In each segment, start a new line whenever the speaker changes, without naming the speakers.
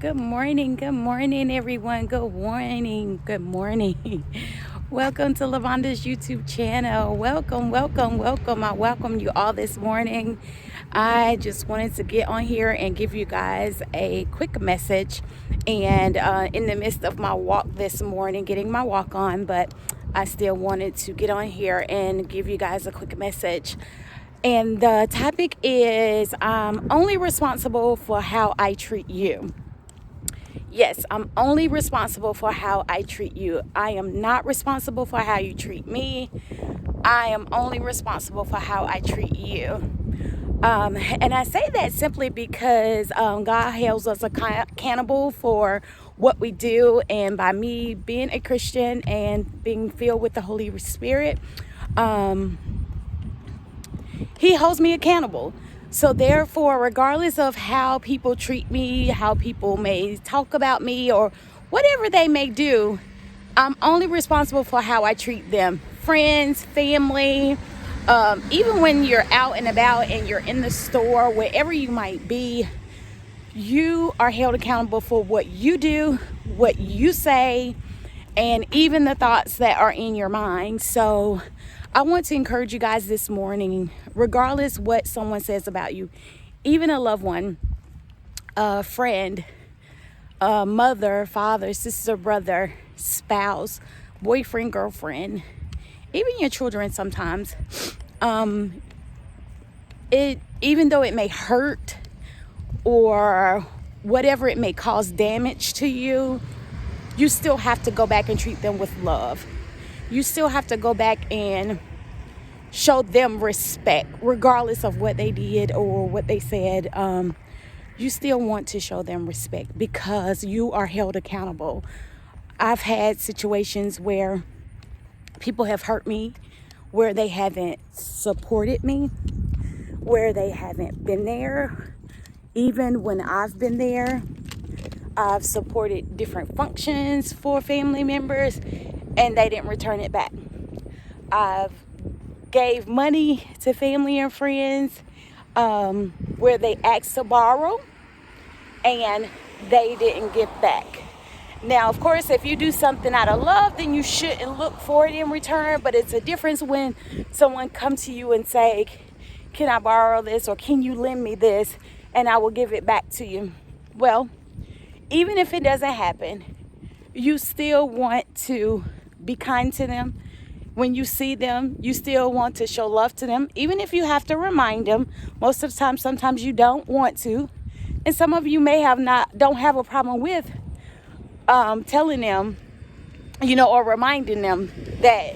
Good morning, everyone. Good morning, good morning. Welcome to Lavanda's YouTube channel. Welcome. I welcome you all this morning. I just wanted to get on here and give you guys a quick message. And in the midst of my walk this morning, getting my walk on, but I still wanted to get on here and give you guys a quick message. And the topic is I'm only responsible for how I treat you. Yes, I'm only responsible for how I treat you. I am not responsible for how you treat me. I am only responsible for how I treat you. And I say that simply because God holds us accountable for what we do. And by me being a Christian and being filled with the Holy Spirit, He holds me accountable. So therefore, regardless of how people treat me, how people may talk about me, or whatever they may do, I'm only responsible for how I treat them. Friends, family, even when you're out and about and you're in the store, wherever you might be, you are held accountable for what you do, what you say, and even the thoughts that are in your mind. So I want to encourage you guys this morning, regardless what someone says about you, even a loved one, a friend, a mother, father, sister, brother, spouse, boyfriend, girlfriend, even your children sometimes, even though it may hurt or whatever it may cause damage to you, you still have to go back and treat them with love. You still have to go back and show them respect, regardless of what they did or what they said. You still want to show them respect because you are held accountable. I've had situations where people have hurt me, where they haven't supported me, where they haven't been there. Even when I've been there, I've supported different functions for family members and they didn't return it back. I've gave money to family and friends where they asked to borrow and they didn't give back. Now, of course, if you do something out of love, then you shouldn't look for it in return. But it's a difference when someone comes to you and say, can I borrow this, or can you lend me this and I will give it back to you? Well, even if it doesn't happen, you still want to be kind to them. When you see them, you still want to show love to them, even if you have to remind them. Most of the time, sometimes you don't want to. And some of you may don't have a problem with telling them, or reminding them that,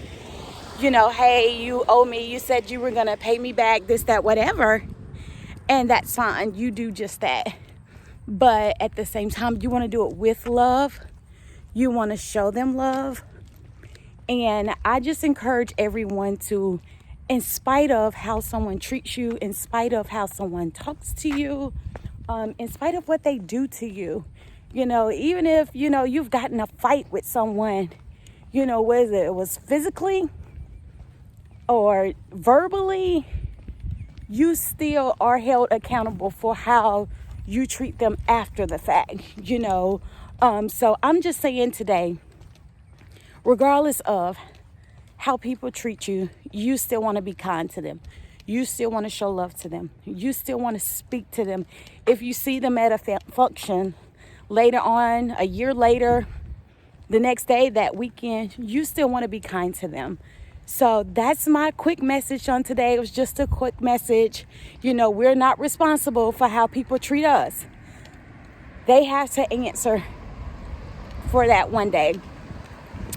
hey, you owe me. You said you were going to pay me back, this, that, whatever. And that's fine. You do just that. But at the same time, you want to do it with love. You want to show them love. And I just encourage everyone to, in spite of how someone treats you, in spite of how someone talks to you, in spite of what they do to you, even if, you've gotten a fight with someone, whether it was physically or verbally, you still are held accountable for how you treat them after the fact, So I'm just saying today, regardless of how people treat you, you still want to be kind to them. You still want to show love to them. You still want to speak to them. If you see them at a function later on, a year later, the next day, that weekend, you still want to be kind to them. So that's my quick message on today. It was just a quick message. We're not responsible for how people treat us. They have to answer for that one day.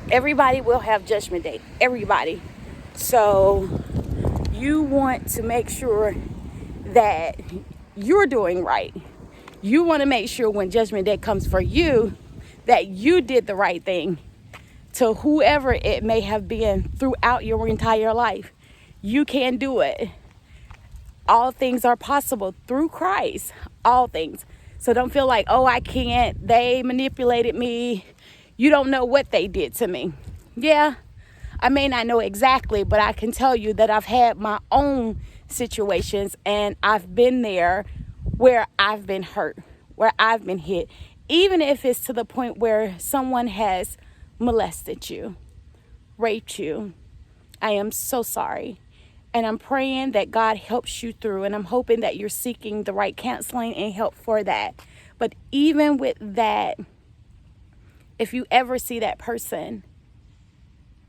Everybody will have judgment day. Everybody. So you want to make sure that you're doing right. You want to make sure when judgment day comes for you, that you did the right thing to whoever it may have been throughout your entire life. You can do it. All things are possible through Christ. All things. So don't feel like, oh, I can't. They manipulated me. You don't know what they did to me. Yeah, I may not know exactly, but I can tell you that I've had my own situations and I've been there where I've been hurt, where I've been hit. even if it's to the point where someone has molested you, raped you. I am so sorry. And I'm praying that God helps you through. And I'm hoping that you're seeking the right counseling and help for that. But even with that, if you ever see that person,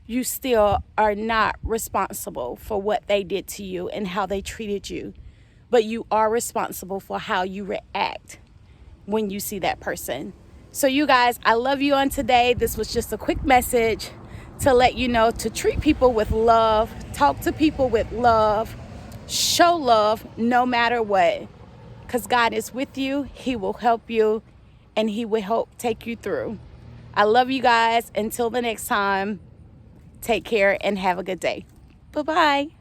you still are not responsible for what they did to you and how they treated you. But you are responsible for how you react when you see that person. So you guys, I love you on today. This was just a quick message to let you know to treat people with love, talk to people with love, show love no matter what. Because God is with you, He will help you, and He will help take you through. I love you guys. Until the next time, take care and have a good day. Bye-bye.